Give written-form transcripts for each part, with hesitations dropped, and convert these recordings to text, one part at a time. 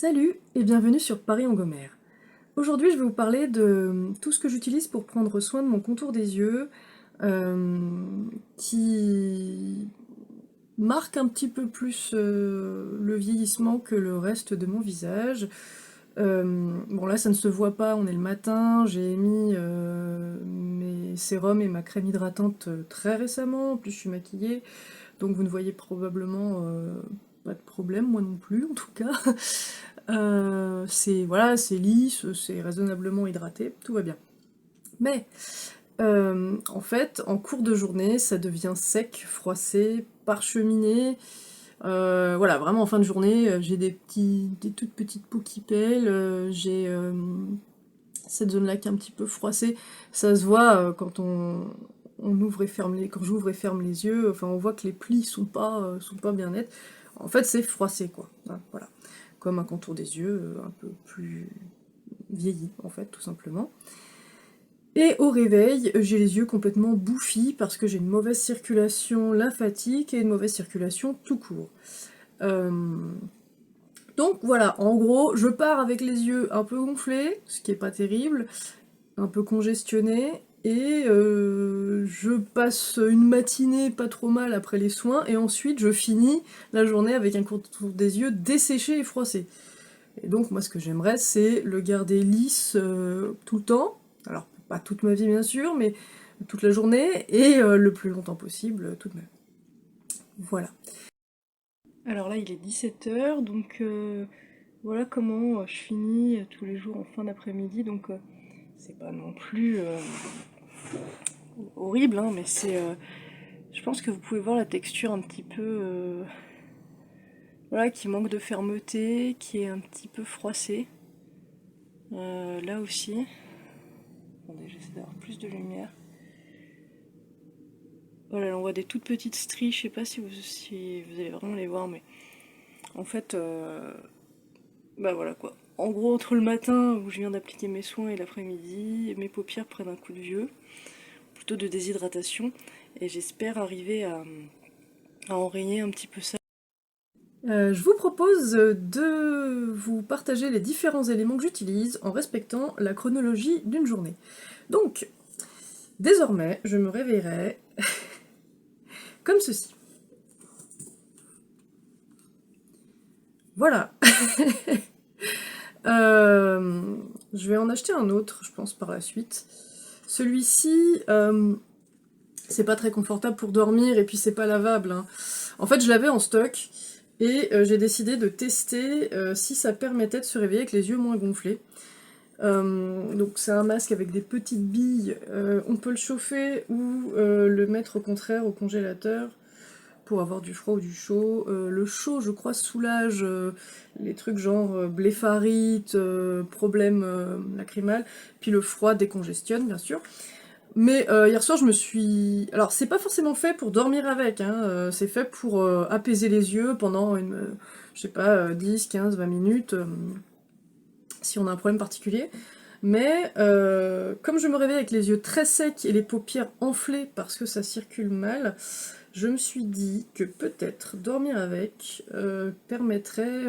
Salut et bienvenue sur Paris-en-Gomère. Aujourd'hui, je vais vous parler de tout ce que j'utilise pour prendre soin de mon contour des yeux, euh, qui marque un petit peu plus le vieillissement que le reste de mon visage. Bon là, ça ne se voit pas, on est le matin, j'ai mis mes sérums et ma crème hydratante très récemment, en plus je suis maquillée, donc vous ne voyez probablement pas de problème, moi non plus en tout cas. C'est voilà, c'est lisse, c'est raisonnablement hydraté, tout va bien. Mais en fait, en cours de journée, ça devient sec, froissé, parcheminé. Voilà, vraiment en fin de journée, j'ai des toutes petites peaux qui pèlent, j'ai cette zone-là qui est un petit peu froissée. Ça se voit quand on ouvre et ferme quand j'ouvre et ferme les yeux. Enfin, on voit que les plis sont pas bien nets. En fait, c'est froissé, quoi. Hein, voilà, comme un contour des yeux un peu plus vieilli, en fait, tout simplement. Et au réveil, j'ai les yeux complètement bouffis parce que j'ai une mauvaise circulation lymphatique et une mauvaise circulation tout court. Euh, donc voilà, en gros, je pars avec les yeux un peu gonflés, ce qui est pas terrible, un peu congestionnés, et je passe une matinée pas trop mal après les soins, et ensuite je finis la journée avec un contour des yeux desséché et froissé. Et donc moi ce que j'aimerais c'est le garder lisse tout le temps, alors pas toute ma vie bien sûr, mais toute la journée, et le plus longtemps possible tout de même. Voilà. Alors là il est 17 h, donc voilà comment je finis tous les jours en fin d'après-midi, donc c'est pas non plus horrible, hein, mais c'est... je pense que vous pouvez voir la texture un petit peu... voilà, qui manque de fermeté, qui est un petit peu froissée. Là aussi. Attendez, j'essaie d'avoir plus de lumière. Voilà, là, on voit des toutes petites stries, je sais pas si vous allez vraiment les voir, mais en fait, bah voilà quoi. En gros, entre le matin où je viens d'appliquer mes soins et l'après-midi, mes paupières prennent un coup de vieux, plutôt de déshydratation, et j'espère arriver à enrayer un petit peu ça. Je vous propose de vous partager les différents éléments que j'utilise en respectant la chronologie d'une journée. Donc, désormais, je me réveillerai comme ceci. Voilà. Je vais en acheter un autre, je pense, par la suite. Celui-ci, c'est pas très confortable pour dormir et puis c'est pas lavable, hein. En fait, je l'avais en stock et j'ai décidé de tester si ça permettait de se réveiller avec les yeux moins gonflés. Donc c'est un masque avec des petites billes, on peut le chauffer ou le mettre au contraire au congélateur pour avoir du froid ou du chaud. Le chaud, je crois, soulage les trucs genre blépharite, problème lacrymal, puis le froid décongestionne, bien sûr. Mais hier soir, je me suis... Alors, c'est pas forcément fait pour dormir avec, hein, c'est fait pour apaiser les yeux pendant je sais pas, 10, 15, 20 minutes, si on a un problème particulier. Mais comme je me réveille avec les yeux très secs et les paupières enflées parce que ça circule mal, je me suis dit que peut-être dormir avec permettrait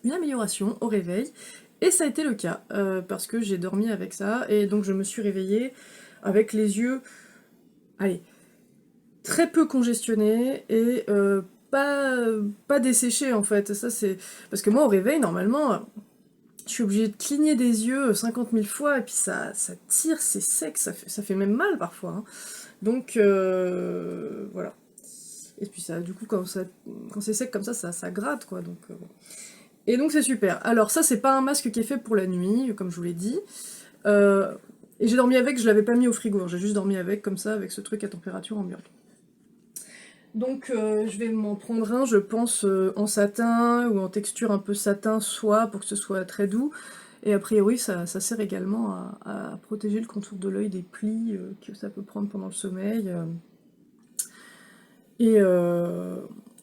une amélioration au réveil. Et ça a été le cas, parce que j'ai dormi avec ça, et donc je me suis réveillée avec les yeux, allez, très peu congestionnés et pas desséchés en fait. Ça c'est parce que moi au réveil normalement, je suis obligée de cligner des yeux 50 000 fois et puis ça tire, c'est sec, ça fait même mal parfois, hein. Donc voilà. Et puis ça, du coup, quand c'est sec comme ça gratte, quoi. Donc, bon. Et donc c'est super. Alors ça, c'est pas un masque qui est fait pour la nuit, comme je vous l'ai dit. Euh, et j'ai dormi avec, je l'avais pas mis au frigo, j'ai juste dormi avec, comme ça, avec ce truc à température ambiante. Donc je vais m'en prendre un, je pense, en satin ou en texture un peu satin soie pour que ce soit très doux. Et a priori, ça sert également à protéger le contour de l'œil des plis que ça peut prendre pendant le sommeil. Et, euh,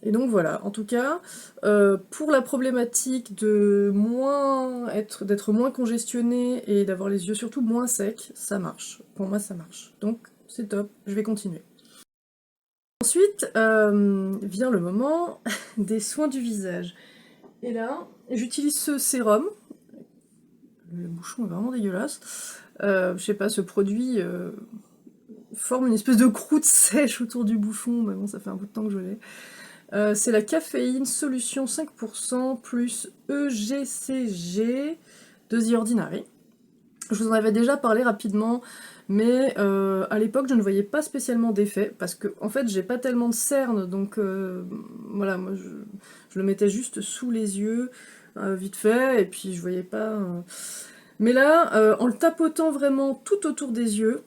et donc voilà, en tout cas, pour la problématique d'être moins congestionné et d'avoir les yeux surtout moins secs, ça marche. Pour moi, ça marche. Donc c'est top, je vais continuer. Ensuite vient le moment des soins du visage. Et là, j'utilise ce sérum. Le bouchon est vraiment dégueulasse. Je sais pas, ce produit forme une espèce de croûte sèche autour du bouchon, mais bon, ça fait un bout de temps que je l'ai. C'est la caféine solution 5% plus EGCG de The Ordinary. Je vous en avais déjà parlé rapidement, mais à l'époque je ne voyais pas spécialement d'effet, parce que en fait j'ai pas tellement de cernes, donc voilà, moi je le mettais juste sous les yeux, vite fait, et puis je voyais pas... Mais là, en le tapotant vraiment tout autour des yeux,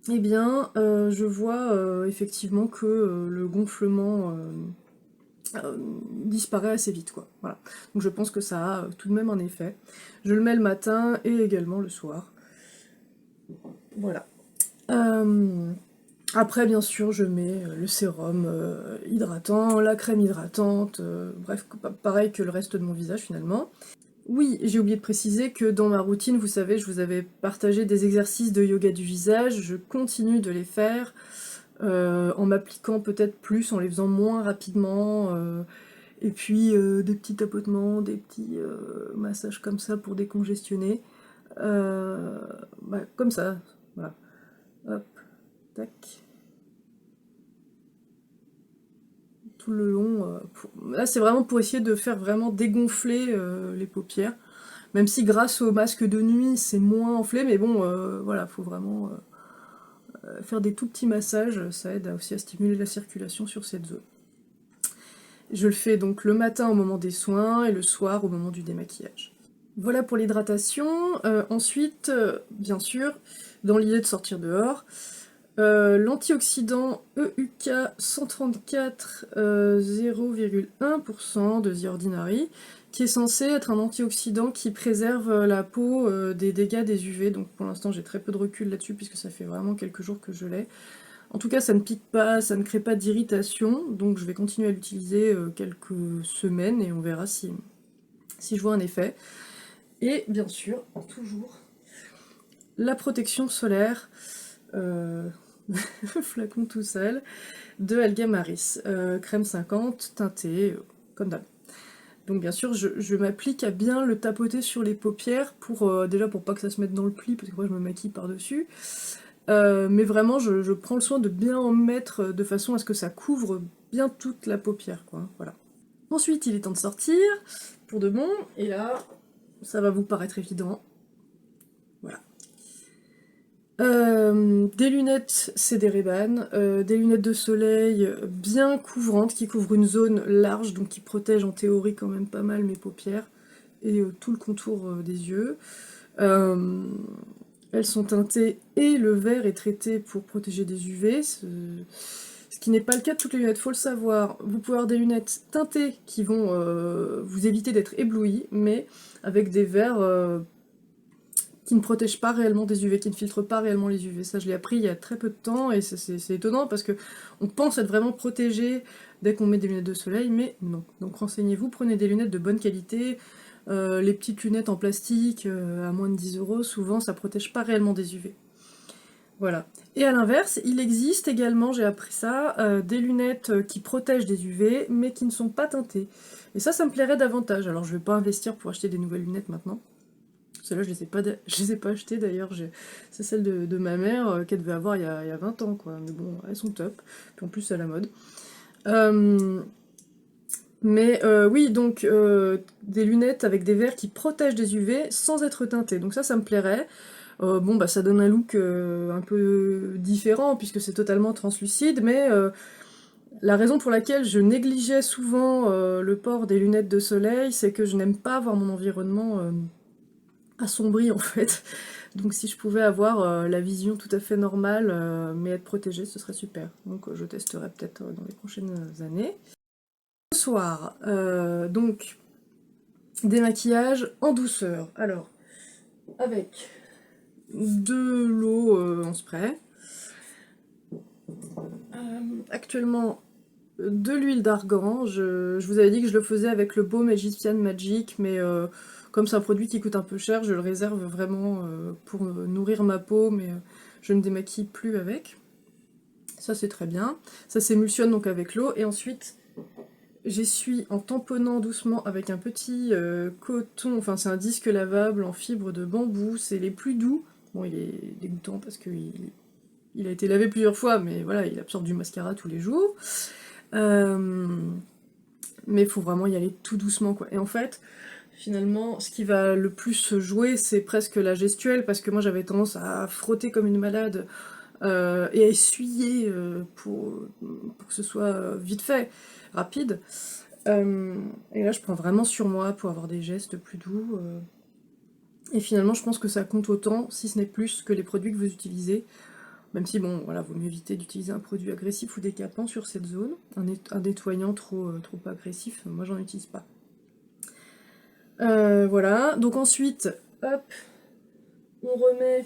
eh bien je vois effectivement que le gonflement disparaît assez vite, quoi. Voilà. Donc je pense que ça a tout de même un effet. Je le mets le matin et également le soir. Voilà. Après, bien sûr, je mets le sérum hydratant, la crème hydratante, bref, pareil que le reste de mon visage finalement. Oui, j'ai oublié de préciser que dans ma routine, vous savez, je vous avais partagé des exercices de yoga du visage, je continue de les faire en m'appliquant peut-être plus, en les faisant moins rapidement, et puis des petits tapotements, des petits massages comme ça pour décongestionner. Comme ça, voilà. Hop, tac. Tout le long. Là, c'est vraiment pour essayer de faire vraiment dégonfler les paupières. Même si grâce au masque de nuit, c'est moins enflé, mais bon, voilà, faut vraiment faire des tout petits massages, ça aide aussi à stimuler la circulation sur cette zone. Je le fais donc le matin au moment des soins et le soir au moment du démaquillage. Voilà pour l'hydratation. Ensuite, bien sûr, dans l'idée de sortir dehors, l'antioxydant EUK 134 0,1% de The Ordinary, qui est censé être un antioxydant qui préserve la peau des dégâts des UV. Donc pour l'instant j'ai très peu de recul là-dessus puisque ça fait vraiment quelques jours que je l'ai. En tout cas ça ne pique pas, ça ne crée pas d'irritation, donc je vais continuer à l'utiliser quelques semaines et on verra si je vois un effet. Et bien sûr, toujours, la protection solaire, flacon tout seul, de Algamaris, crème 50, teintée, comme d'hab. Donc bien sûr, je m'applique à bien le tapoter sur les paupières, déjà pour pas que ça se mette dans le pli, parce que moi je me maquille par-dessus. Mais vraiment, je prends le soin de bien en mettre de façon à ce que ça couvre bien toute la paupière, quoi. Voilà. Ensuite, il est temps de sortir, pour de bon, et là, ça va vous paraître évident. Voilà. Des lunettes, c'est des Ray-Ban, des lunettes de soleil bien couvrantes, qui couvrent une zone large, donc qui protègent en théorie quand même pas mal mes paupières, et tout le contour des yeux. Elles sont teintées et le verre est traité pour protéger des UV, ce qui n'est pas le cas de toutes les lunettes, faut le savoir. Vous pouvez avoir des lunettes teintées qui vont vous éviter d'être ébloui, mais avec des verres qui ne protègent pas réellement des UV, qui ne filtrent pas réellement les UV. Ça, je l'ai appris il y a très peu de temps, et c'est étonnant parce que on pense être vraiment protégé dès qu'on met des lunettes de soleil, mais non. Donc renseignez-vous, prenez des lunettes de bonne qualité. Les petites lunettes en plastique à moins de 10 €, souvent ça protège pas réellement des UV. Voilà. Et à l'inverse, il existe également, j'ai appris ça, des lunettes qui protègent des UV, mais qui ne sont pas teintées. Et ça me plairait davantage. Alors je vais pas investir pour acheter des nouvelles lunettes maintenant. Celles-là, je les ai pas achetées d'ailleurs. C'est celle de ma mère qu'elle devait avoir il y a 20 ans, quoi. Mais bon, elles sont top. Puis en plus, c'est à la mode. Oui, donc des lunettes avec des verres qui protègent des UV sans être teintés. Donc ça me plairait. Bon, bah ça donne un look un peu différent puisque c'est totalement translucide, mais la raison pour laquelle je négligeais souvent le port des lunettes de soleil, c'est que je n'aime pas voir mon environnement assombri en fait. Donc si je pouvais avoir la vision tout à fait normale, mais être protégée, ce serait super. Donc je testerai peut-être dans les prochaines années. Ce soir, donc démaquillage en douceur. Alors, avec de l'eau en spray. Actuellement, de l'huile d'argan. Je vous avais dit que je le faisais avec le baume Egyptian Magic, mais comme c'est un produit qui coûte un peu cher, je le réserve vraiment pour nourrir ma peau, mais je ne démaquille plus avec. Ça c'est très bien. Ça s'émulsionne donc avec l'eau, et ensuite j'essuie en tamponnant doucement avec un petit coton, enfin c'est un disque lavable en fibre de bambou, c'est les plus doux. Bon, il est dégoûtant parce qu'il a été lavé plusieurs fois, mais voilà, il absorbe du mascara tous les jours. Mais il faut vraiment y aller tout doucement, quoi. Et en fait, finalement, ce qui va le plus se jouer, c'est presque la gestuelle, parce que moi j'avais tendance à frotter comme une malade et à essuyer pour que ce soit vite fait, rapide. Et là, je prends vraiment sur moi pour avoir des gestes plus doux. Et finalement, je pense que ça compte autant, si ce n'est plus, que les produits que vous utilisez. Même si, bon, voilà, vaut mieux éviter d'utiliser un produit agressif ou décapant sur cette zone. Un nettoyant trop agressif, moi j'en utilise pas. Voilà, donc ensuite, hop, on remet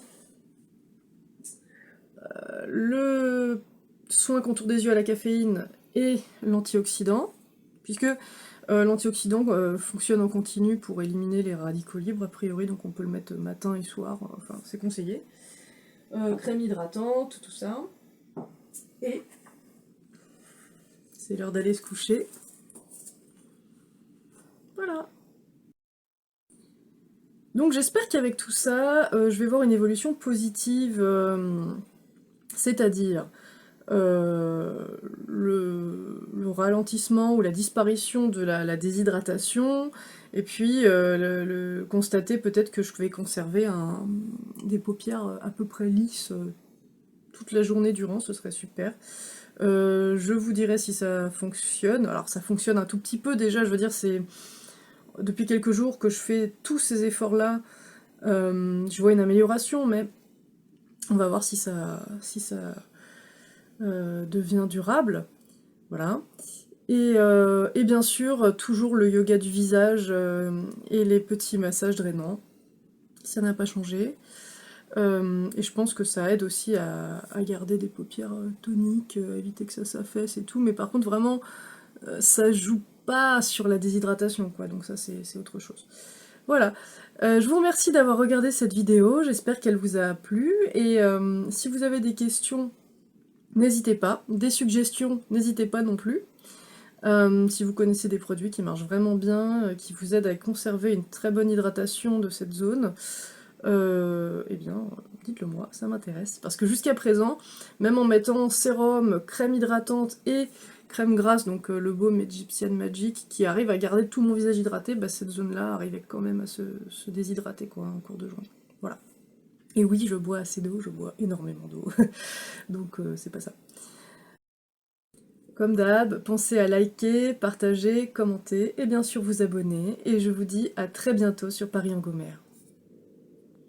le soin contour des yeux à la caféine et l'antioxydant, puisque l'antioxydant fonctionne en continu pour éliminer les radicaux libres, a priori, donc on peut le mettre matin et soir, enfin c'est conseillé. Crème hydratante, tout ça. Et c'est l'heure d'aller se coucher. Voilà. Donc j'espère qu'avec tout ça, je vais voir une évolution positive, c'est-à-dire le ralentissement ou la disparition de la déshydratation, et puis constater peut-être que je vais conserver des paupières à peu près lisses toute la journée durant, ce serait super. Je vous dirai si ça fonctionne. Alors ça fonctionne un tout petit peu déjà, je veux dire, c'est depuis quelques jours que je fais tous ces efforts-là, je vois une amélioration, mais on va voir si ça devient durable. Voilà. Et bien sûr, toujours le yoga du visage et les petits massages drainants. Ça n'a pas changé. Et je pense que ça aide aussi à garder des paupières toniques, à éviter que ça s'affaisse et tout. Mais par contre, vraiment, ça joue pas sur la déshydratation, quoi. Donc ça, c'est autre chose. Voilà. Je vous remercie d'avoir regardé cette vidéo. J'espère qu'elle vous a plu. Et si vous avez des questions, n'hésitez pas. Des suggestions, n'hésitez pas non plus. Si vous connaissez des produits qui marchent vraiment bien, qui vous aident à conserver une très bonne hydratation de cette zone, eh bien, dites-le moi, ça m'intéresse. Parce que jusqu'à présent, même en mettant sérum, crème hydratante et crème grasse, donc le baume Egyptian Magic, qui arrive à garder tout mon visage hydraté, bah, cette zone-là arrivait quand même à se déshydrater, quoi, en cours de journée. Voilà. Et oui, je bois assez d'eau, je bois énormément d'eau. Donc c'est pas ça. Comme d'hab, pensez à liker, partager, commenter et bien sûr vous abonner. Et je vous dis à très bientôt sur Paris Angomère.